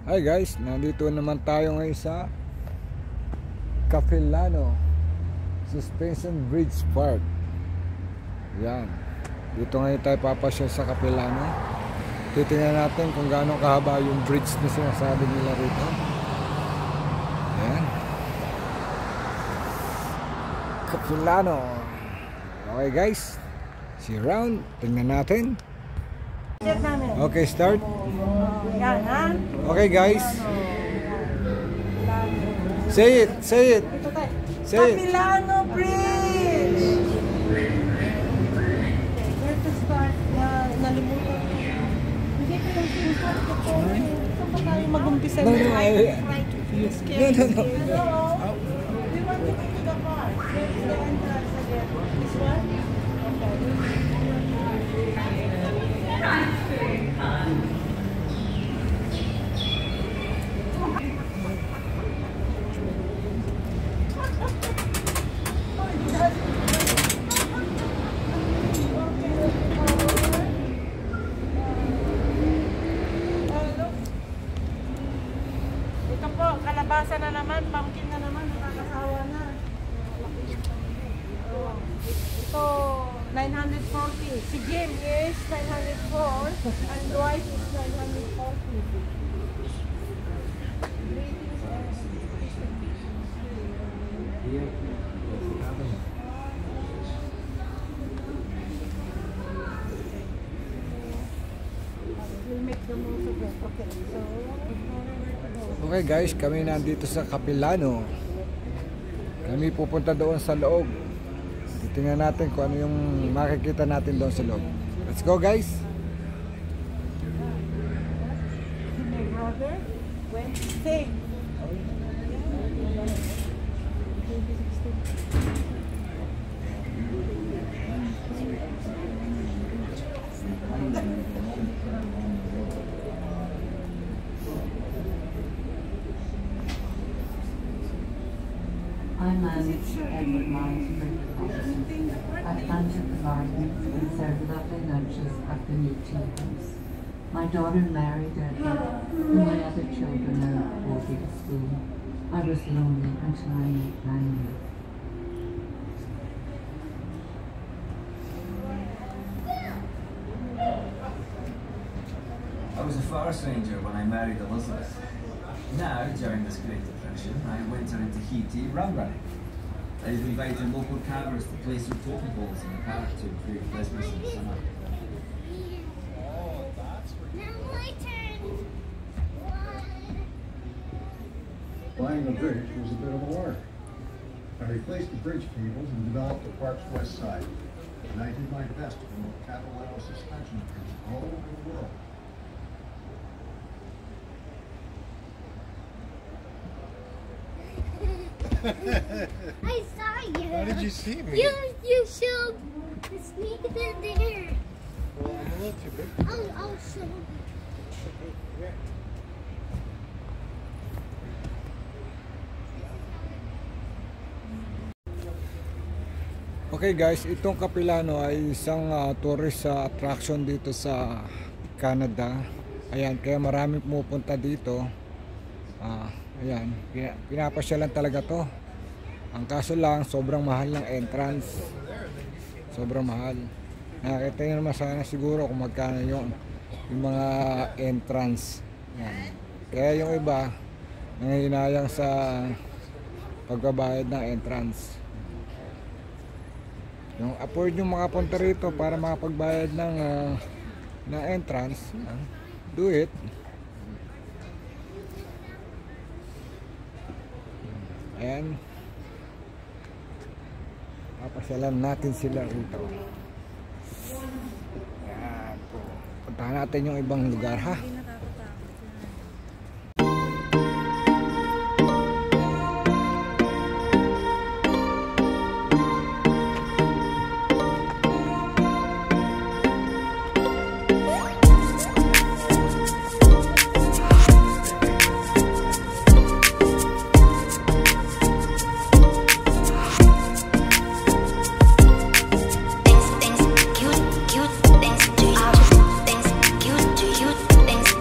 Hi guys, nandito naman tayo ngayon sa Capilano Suspension Bridge Park. Yan. Dito ngayon tayo papasyal sa Capilano. Titingnan natin kung gaano kahaba yung bridge na sinasabi nila rito. Yan. Capilano. Okay guys, see you around. Tingnan natin. Okay, start. Okay guys, say it, say it, say it. Capilano Bridge. Where to start? Nalimutan ko. Hindi ko yung start ko po. Saan ba tayo mag-umpisa? No. We want to go to the park. Where is the entrance again? This one? Ito po, kalabasa na naman, pumpkin na naman, nakakasawa na. Ito, 940. Si Jim is 904 and Dwight is 940. We'll make the most of it. Okay, so... Okay guys, kami nandito sa Capilano. Kami pupunta doon sa loob. Titingnan natin kung ano yung makikita natin doon sa loob. Let's go guys. My brother went sick. I manage Edward Mines Bridge Properties. I planted the gardens and served lovely lunches at the new tea house. My daughter married Edward, and my other children are at boarding school. I was lonely until I met Langley. I was a forest ranger when I married Elizabeth. Now, during this Great Depression, I winter in Tahiti rum running. I've invited local carvers to place their totem poles in the park to improve business in the summer. Now my turn. Buying the bridge was a bit of a lark. I replaced the bridge cables and developed the park's west side. And I did my best to promote Capilano suspension bridges all over the world. I saw you. How did you see me? You showed the sneak in there. Well, I'm a little too big. I'll show you. Okay guys, itong Capilano ay isang tourist attraction dito sa Canada. Ayan, kaya maraming pumupunta dito. Ayan, pinapasyalan talaga to. Ang kaso lang, sobrang mahal ng entrance. Sobrang mahal. Nakita nyo naman sana siguro kung magkano yung mga entrance. Ayan. Kaya yung iba, nangihinayang sa pagbabayad ng entrance. Yung afford yung makapunta rito para makapagbayad ng entrance, do it. Ayan, papasyalan natin sila rito. Ayan po. Puntahan natin yung ibang lugar ha. Things cute, things to you. Things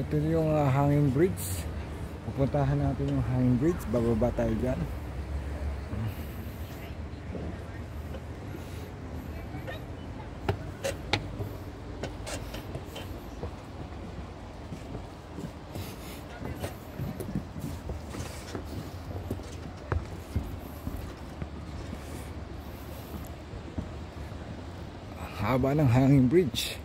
Ito yung hanging bridge. Pupuntahan natin yung hanging bridge. Bababa tayo dyan. Haba ng hanging bridge.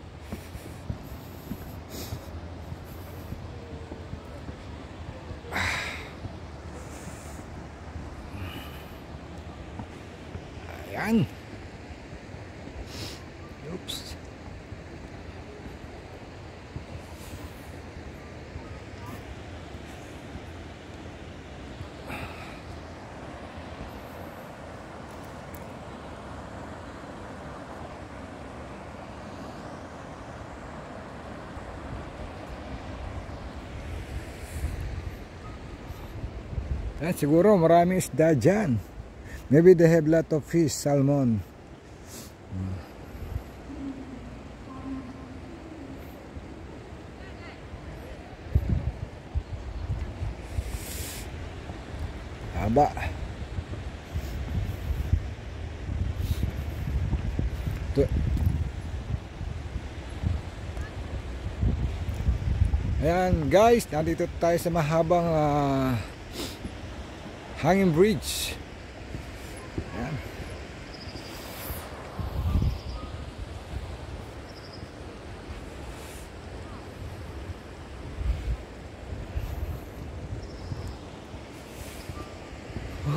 Ayan. Oops. Yan, siguro maraming isda dyan. Maybe they have lot of fish, salmon. Haba. Ayan guys, nandito tayo sa mahabang hanging bridge. Ayan.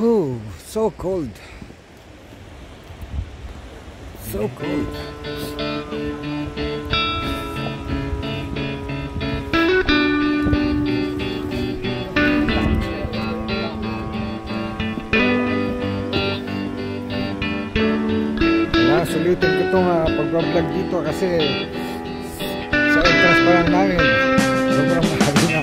Oh, so cold. So cold. Sulitin ko itong pag-vlog dito kasi sa entrance pa lang namin sobrang mahali na.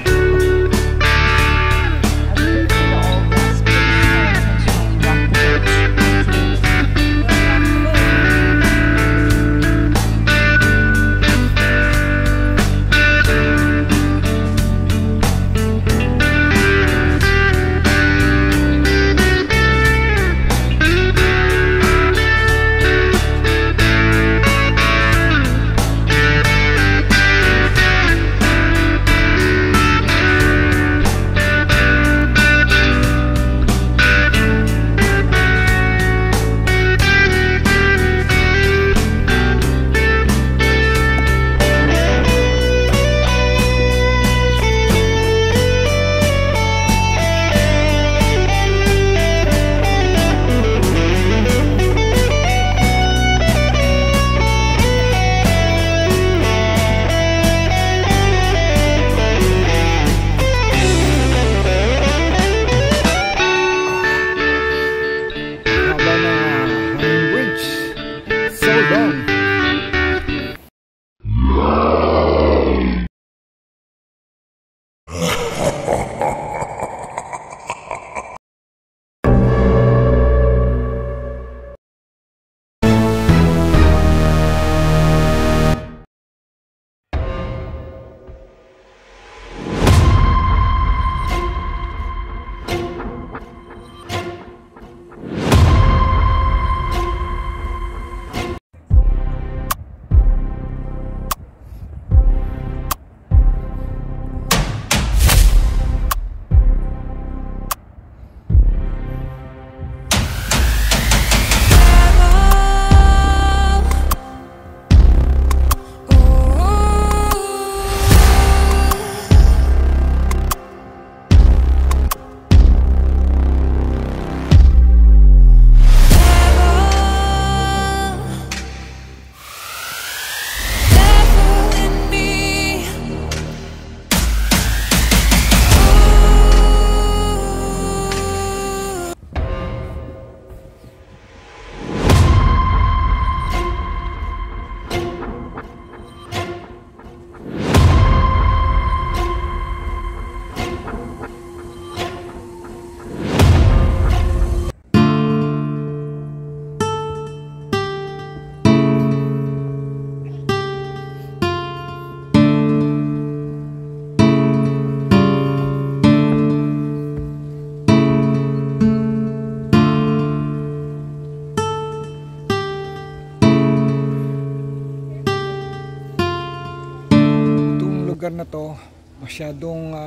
lugar na to masyadong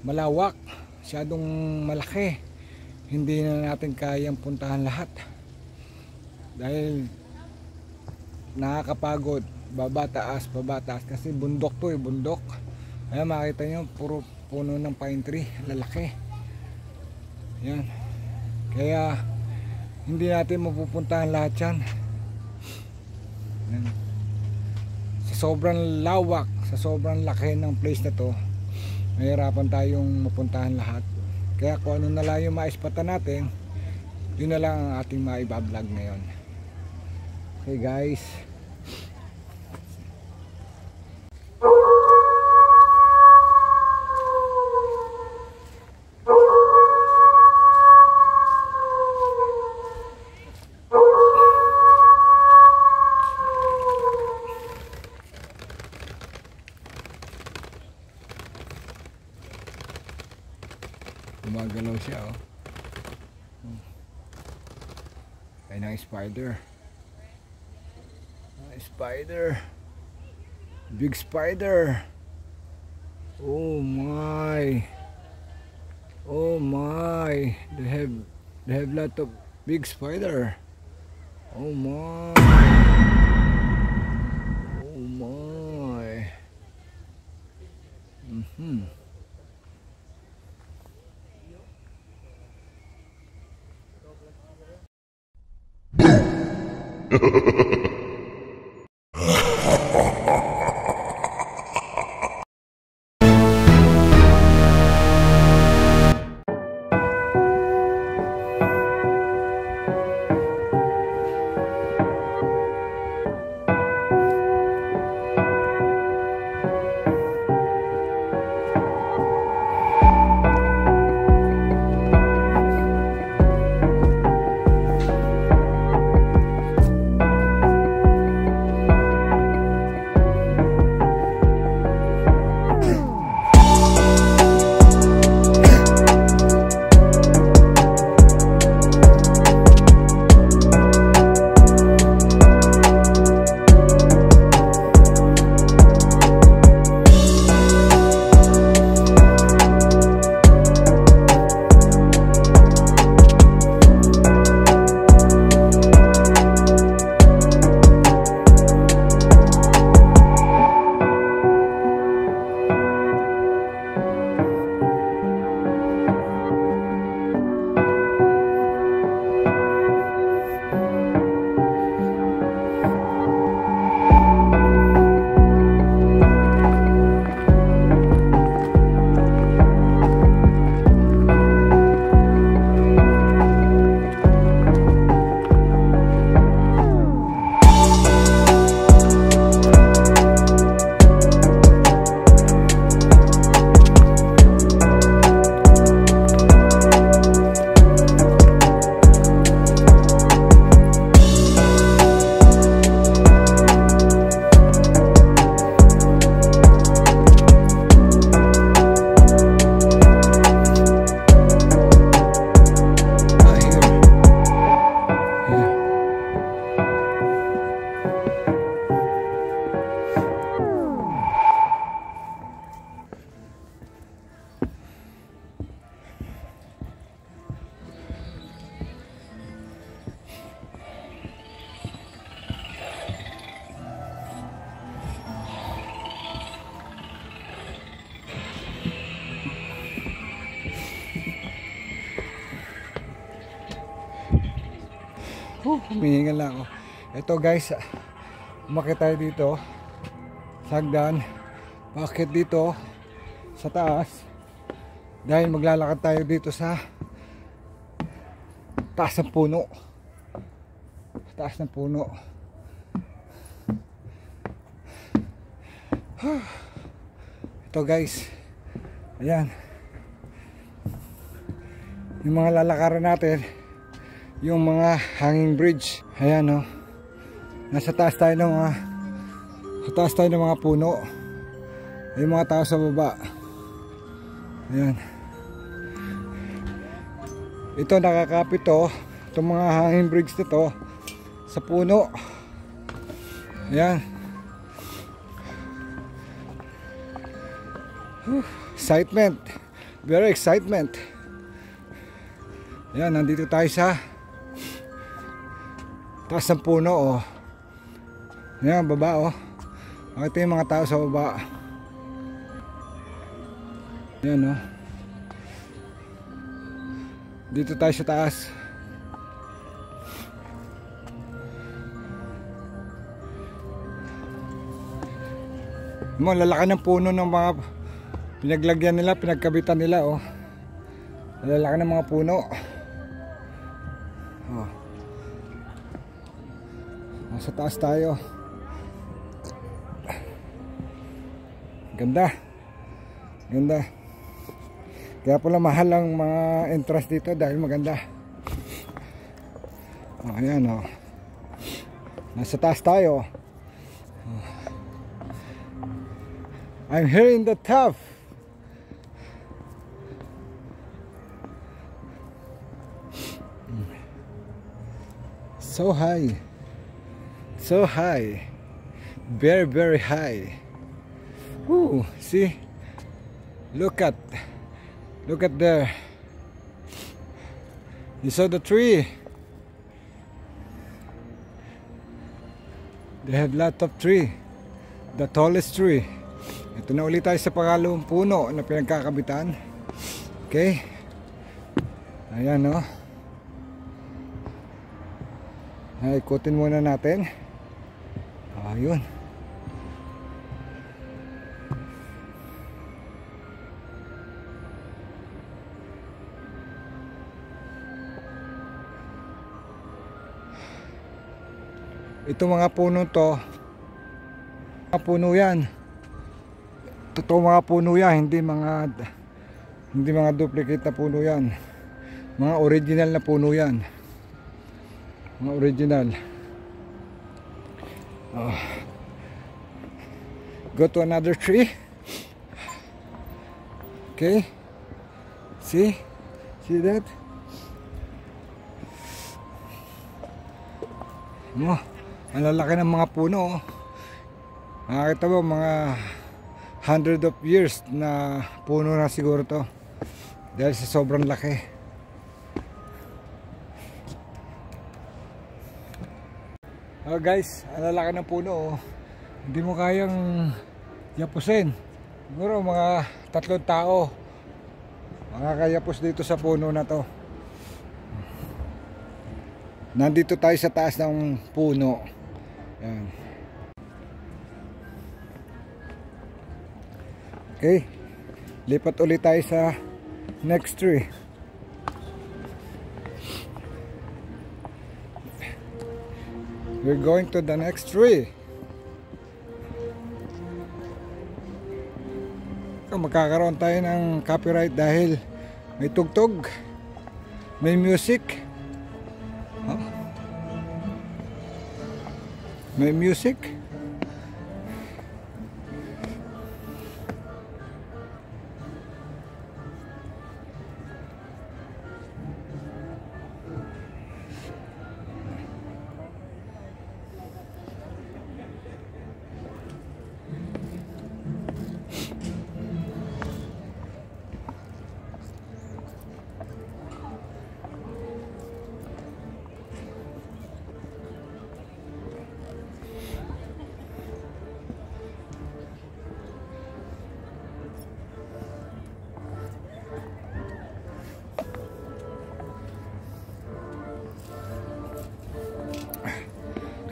malawak, masyadong malaki. Hindi na natin kayang puntahan lahat dahil nakakapagod, baba taas kasi bundok to bundok. Ayan, makita nyo puro puno ng pine tree, lalaki. Yan, kaya hindi natin mapupuntahan lahat yan. Yan. Sa sobrang lawak, sa sobrang laki ng place na to, mahirapan tayong mapuntahan lahat. Kaya kung ano na lang yung maispatan natin, yun na lang ang ating maibablog ngayon. Okay guys, gumagalaw siya oh. Ay ng spider. Spider. Big spider. Oh my. Oh my. They have lot of big spider. Oh my. Oh my. Humihingal lang ako. Ito guys, umakyat tayo dito sa hagdan, paakyat dito sa taas dahil maglalakad tayo dito sa taas ng puno. Taas ng puno. Ito guys, ayan yung mga lalakaran natin, yung mga hanging bridge. Ayan oh. Nasa taas tayo ng mga puno. Yung mga tao sa baba. Ayan. Ito nakakapit to, itong mga hanging bridge nito sa puno. Ayan. Excitement. Very excitement. Ayan, nandito tayo sa taas ng puno, oh. Ayan, baba, oh. Ito yung mga tao sa baba. Ayan, oh. Dito tayo sa taas. Lalaki ng puno ng mga pinaglagyan nila, pinagkabitan nila, oh. Lalaki ng mga puno. Oh. Nasa taas tayo. Ganda. Ganda. Kaya pala mahal ang mga entrance dito dahil maganda. Oh, ayan, oh. Nasa taas tayo. Oh. I'm here in the top. So high. So high. Very, very high. Ooh, see? Look at there. You saw the tree? They have lot of tree. The tallest tree. Ito na ulit tayo sa pangalawang puno na pinagkakabitan. Okay. Ayan, no. Ay, ikutin muna natin. Ayun. Ito mga puno to, mga puno yan. Totoo mga puno yan, hindi mga duplicate na puno yan. Mga original na puno yan. Mga original. Go to another tree. Okay. See that? Ang lalaki ng mga puno. Nakakita mo, mga 100 of years na puno na siguro to dahil sa sobrang laki. Oh guys, ang lalaki ng puno, hindi mo kayang yapusin. Siguro mga 3 tao makakayapos dito sa puno na to. Nandito tayo sa taas ng puno. Ayan. Okay, lipat ulit tayo sa next tree. We're going to the next tree. Magkakaroon tayo ng copyright dahil may tugtog, may music. May music.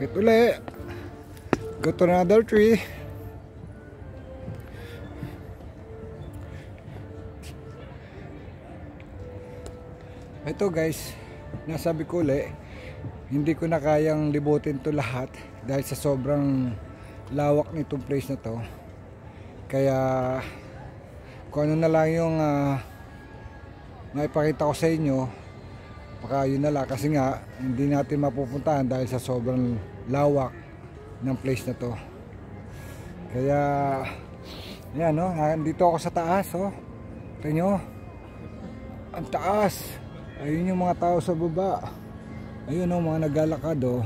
Bakit uli? Go to another tree. Ito guys, nasabi ko uli, hindi ko na kayang libutin to lahat dahil sa sobrang lawak nitong place na to. Kaya kung ano na lang yung maipakita ko sa inyo, baka yun na lang, kasi nga hindi natin mapupuntahan dahil sa sobrang lawak ng place na to. Kaya yan, no, nandito ako sa taas, oh. Tingnan nyo, ang taas. Ayun yung mga tao sa baba. Ayun, oh, mga naglalakad, oh.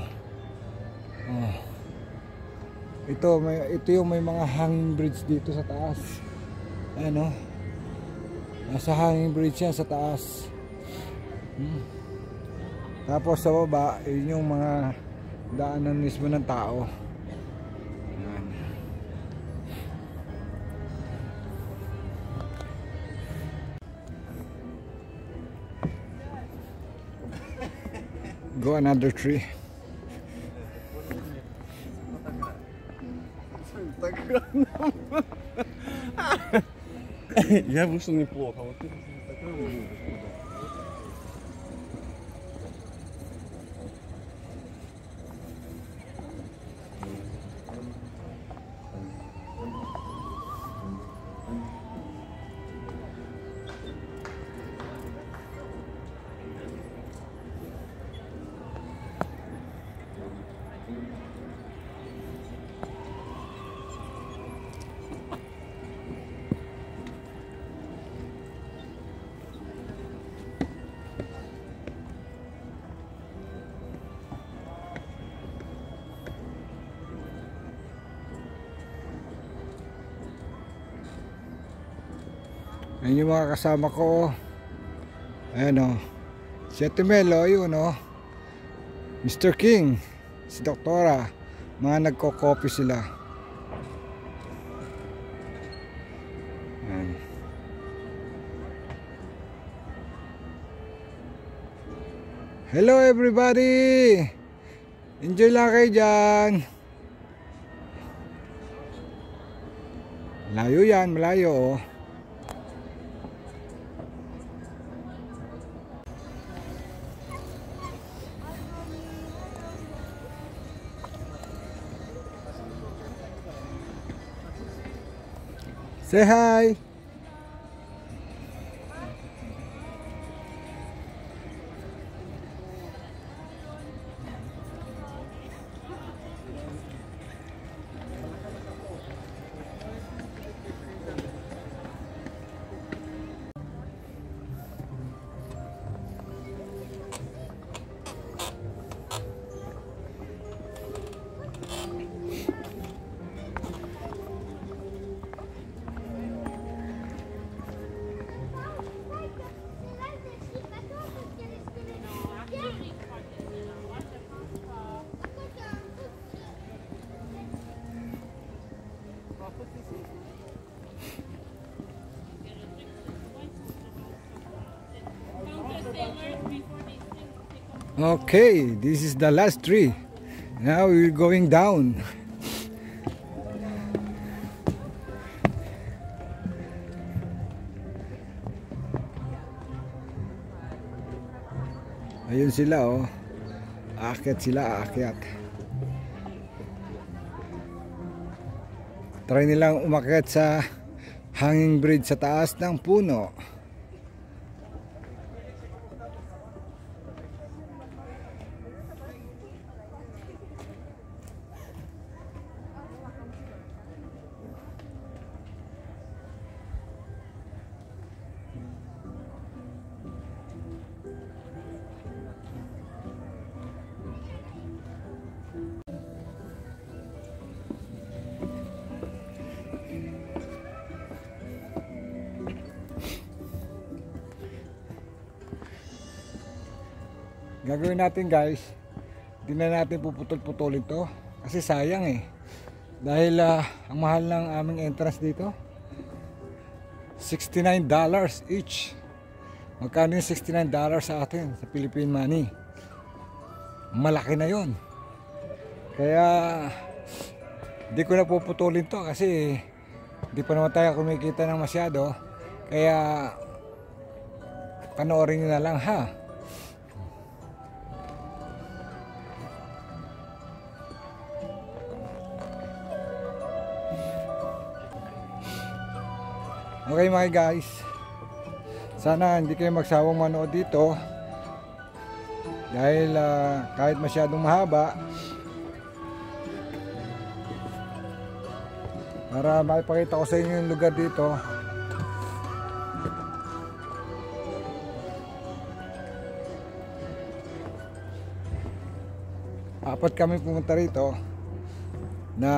Ito yung may mga hanging bridge dito sa taas. ano, nasa hanging bridge yan sa taas. Tapos sa baba, yun yung mga daanan mismo ng tao. Yan. Go another tree. Я вышел неплохо. Вот это такое умеешь. Ayan yung mga kasama ko. Ayan o. Si Ate Melo, yun o. Mr. King, si Doktora. Mga nagko-copy sila. Ayan. Hello everybody! Enjoy lang kayo dyan. Malayo yan, malayo o. Say hi. Okay, this is the last tree. Now we're going down. Ayun sila oh. Aakyat sila, aakyat. Try nilang umakyat sa hanging bridge sa taas ng puno. Gagawin natin guys, hindi na natin puputol-putulin to kasi sayang eh, dahil ang mahal ng aming entrance dito $69 each. Magkano yung $69 sa atin sa Philippine money? Malaki na yon. Kaya hindi ko na puputulin to kasi hindi pa naman tayo kumikita ng masyado. Kaya panoorin nyo na lang ha. Okay mga guys, sana hindi kayo magsawang manood dito dahil kahit masyadong mahaba, para makipakita ko sa inyo yung lugar dito. Apat kami pumunta rito na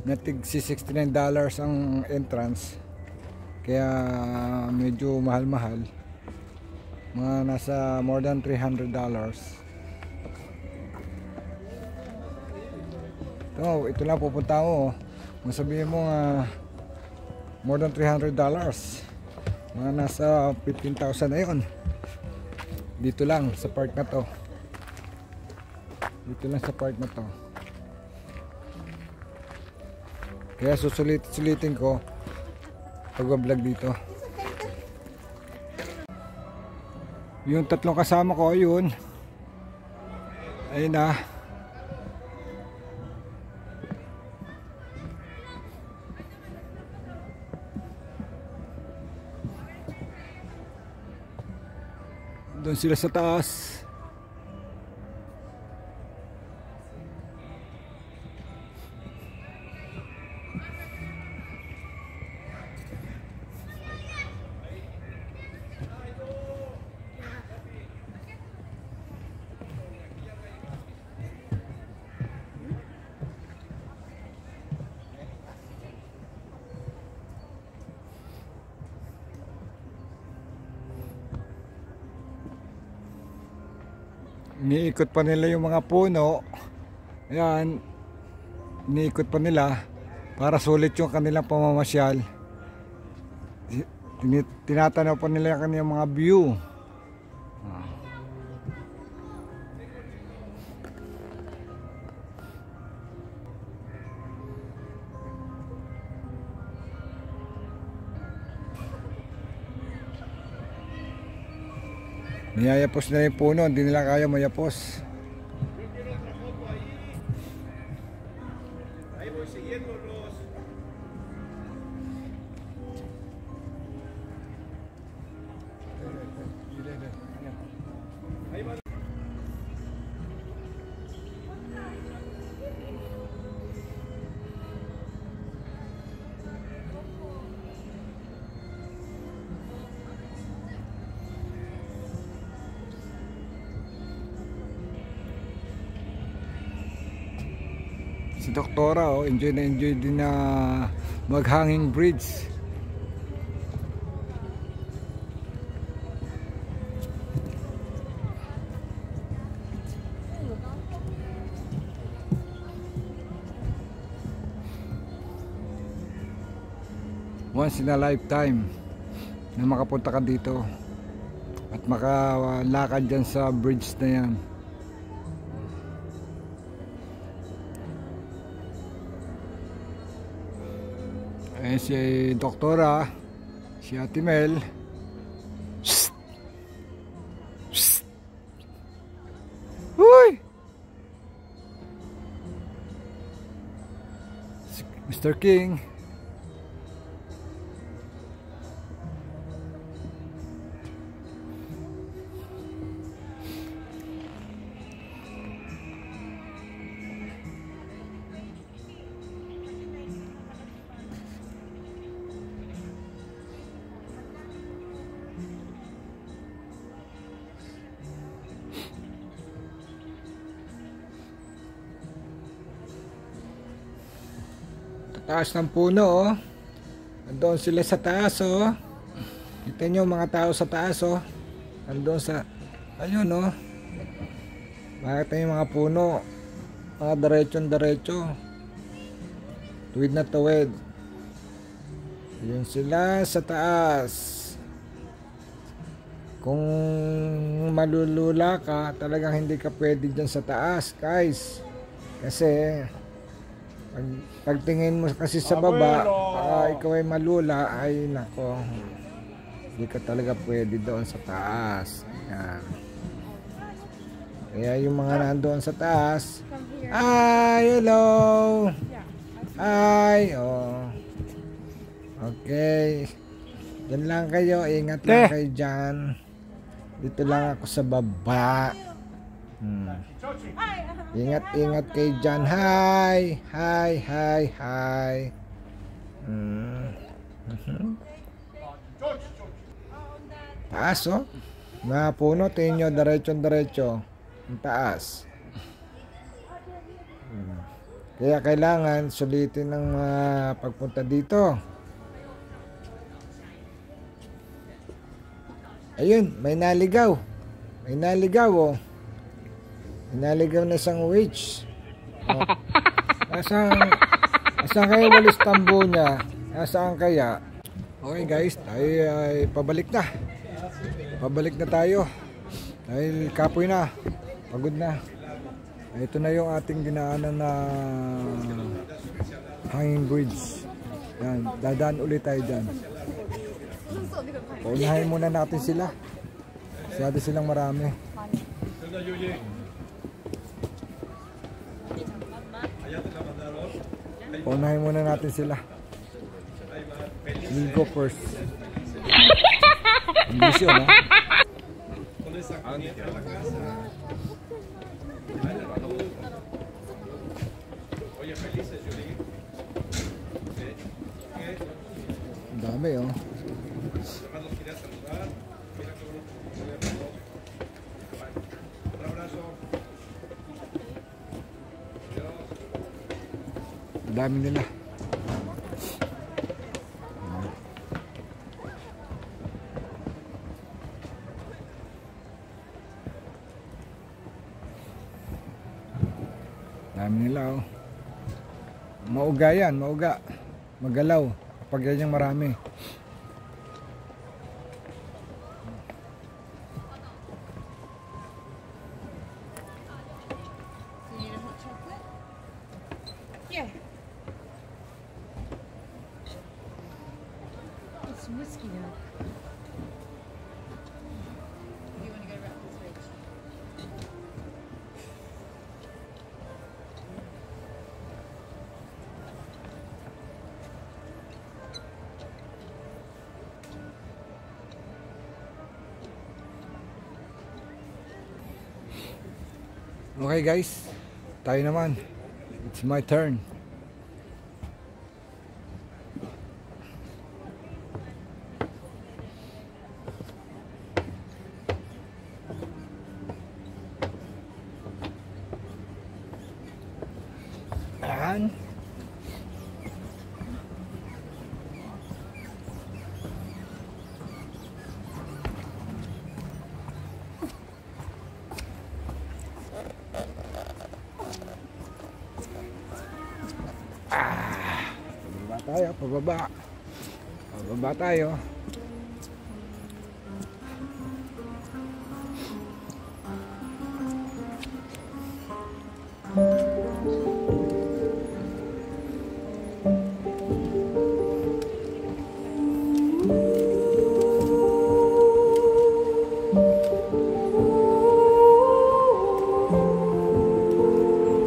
natig si $69 ang entrance, kaya medyo mahal-mahal, mga nasa more than $300. Ito lang pupunta mo, masabihin mo more than $300, mga nasa 15,000 na yun. Dito lang sa part na to, kaya susulitin ko pag-vlog dito. Yung tatlong kasama ko, ayun na. Doon sila sa taas. Iniikot pa nila yung mga puno. Ayan, iniikot pa nila para sulit yung kanilang pamamasyal. Tinatanaw pa nila yung kanilang mga view. Niyayapos na yung puno, hindi nila kaya mayapos. Si Doktora, enjoy din na mag-hanging bridge. Once in a lifetime na makapunta ka dito at makalakad dyan sa bridge na yan. Ayan si Doktora, si Ate Mel. Shhh! Shhh! Uy! Si Mr. King. Taas ng puno, oh. Andoon sila sa taas, oh. Kita nyo mga tao sa taas, oh. Andoon sa, ayun, oh. Makita yung mga puno, mga diretso. Tuwid na tuwid. Ayun sila sa taas. Kung malulula ka, talagang hindi ka pwede dyan sa taas, guys. Kasi pagtingin mo kasi sa baba, ikaw ay malula, ay nako, hindi ka talaga pwede doon sa taas. Ayan. Kaya yung mga nandoon sa taas, hi, hello, hi, oh. Okay, dyan lang kayo, ingat lang kayo dyan. Dito lang ako sa baba. Ingat kayo dyan. Hi. Taas, oh. Mga puno, tingin nyo, diretso. Ang taas. Kaya kailangan sulitin ng pagpunta dito. Ayun, may naligaw. May naligaw, oh. May naligaw na isang witch. Oh. Nasaan kaya walis tambo niya? Nasaan kaya? Okay guys, tayo ay pabalik na. Pabalik na tayo. Dahil kapoy na. Pagod na. Ito na yung ating dinaanan na hanging bridge. Yan, dadaan ulit tayo dyan. Paunahin muna natin sila. Masyado silang marami. Paunahin muna natin sila. We'll go first. Ambisyon, ha? Ang dami, oh. Ang dami nila. Dami nila, oh. Mauga yan, mauga. Magalaw kapag yan yung marami. Yeah. It's whiskey now. You want to go wrap this ridge? Okay guys, tayo naman. It's my turn. Ayan. Pababa. Pababa tayo.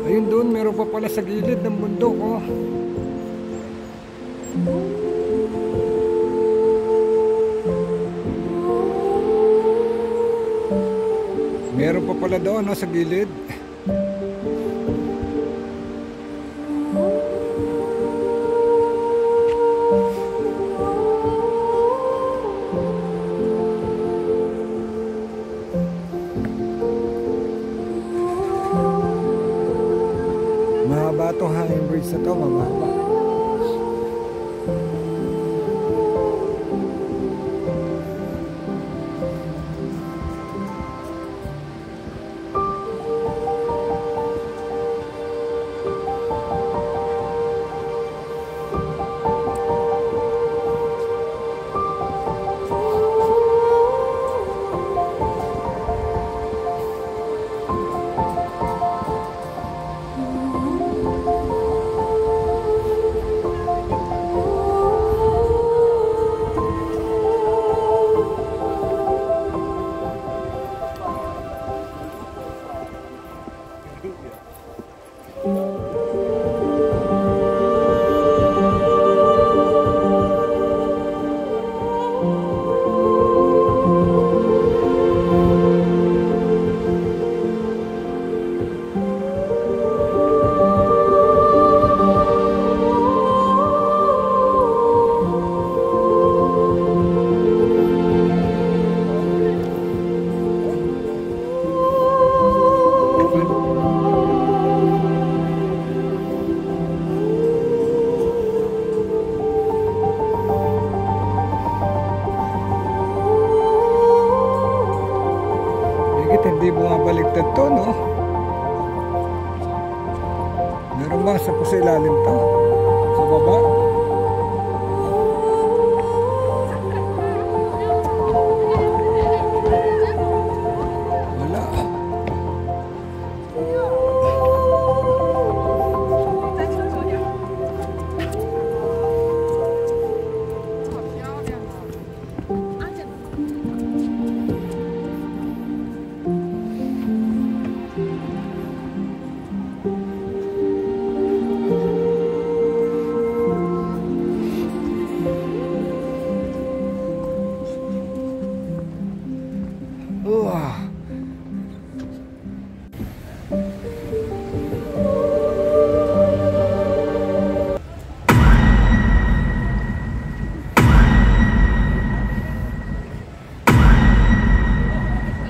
Ayun doon, meron pa pala sa gilid ng bundok, oh. Meron pa pala doon, no, sa gilid. Mahaba itong hanging bridge na to, mahaba. hindi bumabaligtad to, no? Meron bang sa ilalim to? Sa baba? Wala.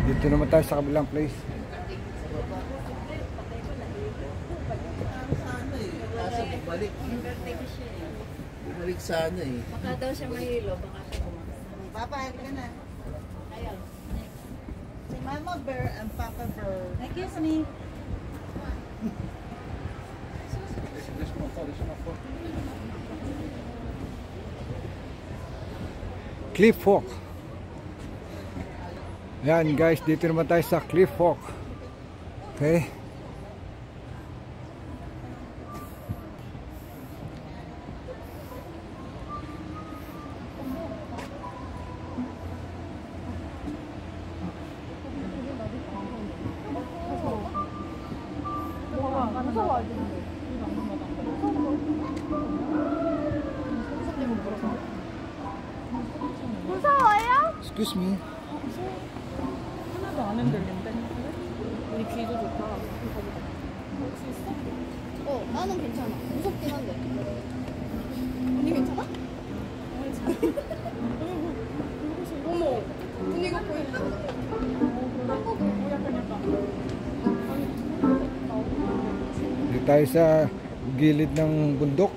Dito naman tayo sa kabilang place. Balik sana eh. Baka daw siya mahilo, baka siya kumakain. Papa, halika na. Ayun. Si Mama Bear and Papa Bear. Excuse me. Cliff Walk. Yan guys, dito naman tayo sa Cliff Walk. Okay. Excuse me. 하나도 안 흔들린데? 우리 귀도 좋다. 나는 괜찮아. 무섭긴 한데. 언니 괜찮아? 어머, 분위기가 보인다. Dito tayo sa gilid ng bundok.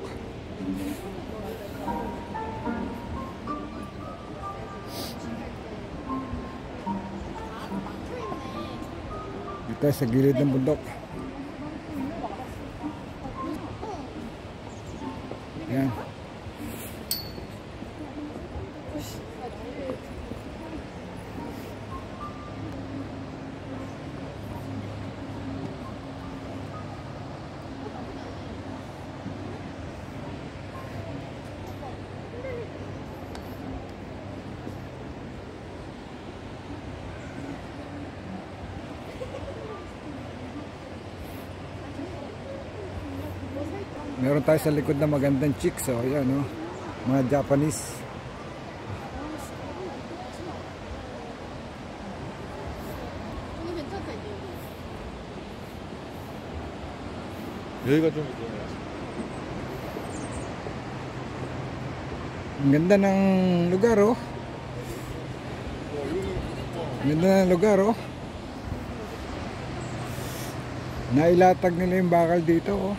Dito tayo sa gilid ng bundok. Yan. Meron tayo sa likod na magandang chicks, oh, yan, oh. Mga Japanese. 언니 괜찮다, 이제. 여기가 좀 Ang ganda ng lugar, oh. Ang ganda ng lugar, oh. Nailatag nila yung bakal dito, oh.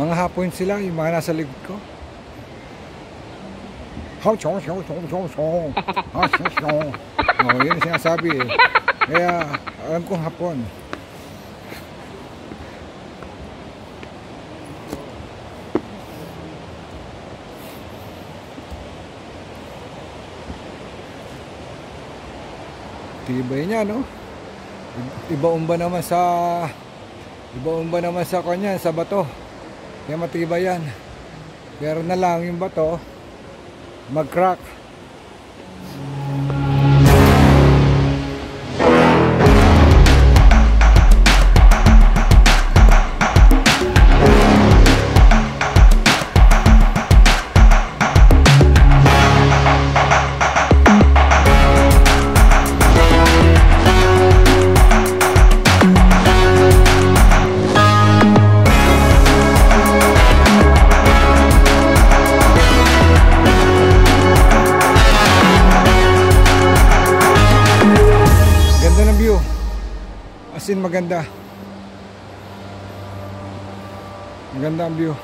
Mga hapon sila, yung mga nasa likod ko. Oh, yun ang sinasabi eh. Kaya alam kong hapon. Tibay niya, no? Iba-umba naman sa kanya, sa bato. Kaya matibay yan. Pero na lang yung bato mag-crack. in, maganda. Maganda ang view.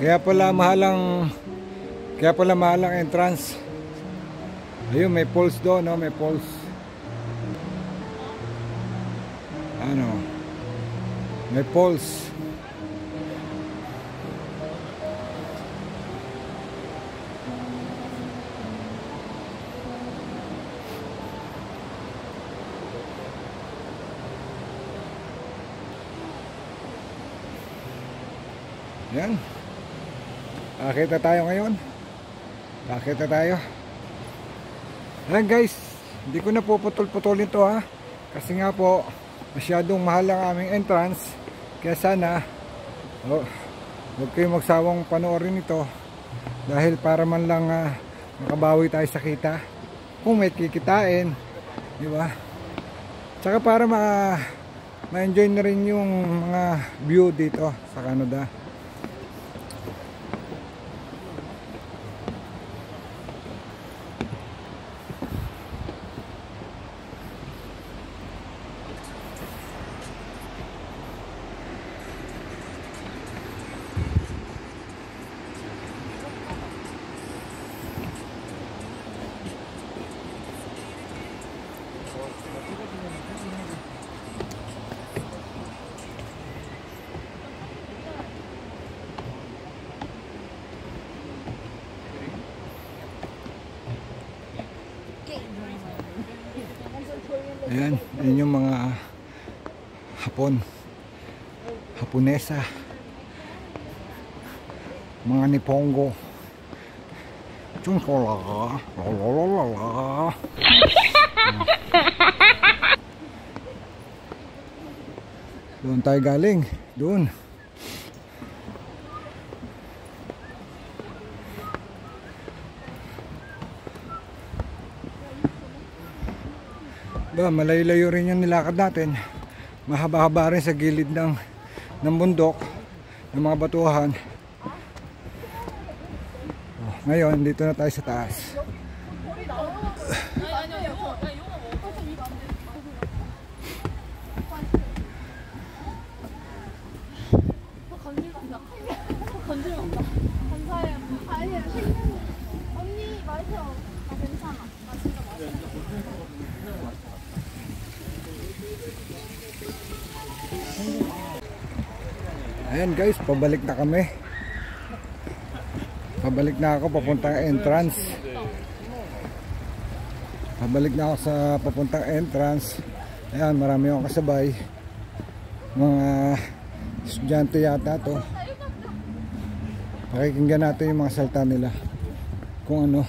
Kaya pala mahal ang entrance. Ayun, may poles doon, no? May poles. Ano? May poles. Yan. Nakita tayo ngayon. Nakita tayo. Ayan guys, hindi ko na puputol-putulin to ha. Kasi nga po, masyadong mahal ang aming entrance. Kaya sana, huwag kayong magsawang panoorin ito. Dahil para man lang makabawi tayo sa kita. Kung may kikitain, di ba? Tsaka para ma-enjoy na rin yung mga view dito sa Canada. Ayan, yun yung mga Haponesa, mga Nipongo. Chungkola, lalalala. Doon tayo galing, doon. Malayo-layo rin yung nilakad natin. Mahaba-haba rin sa gilid ng bundok, ng mga batuhan. Ngayon, dito na tayo sa taas. Ayan guys, pabalik na kami. Pabalik na ako papuntang entrance. Pabalik na ako sa papuntang entrance. Ayan, marami akong kasabay. Mga estudyante yata to. Pakikinggan natin yung mga salta nila. Kung ano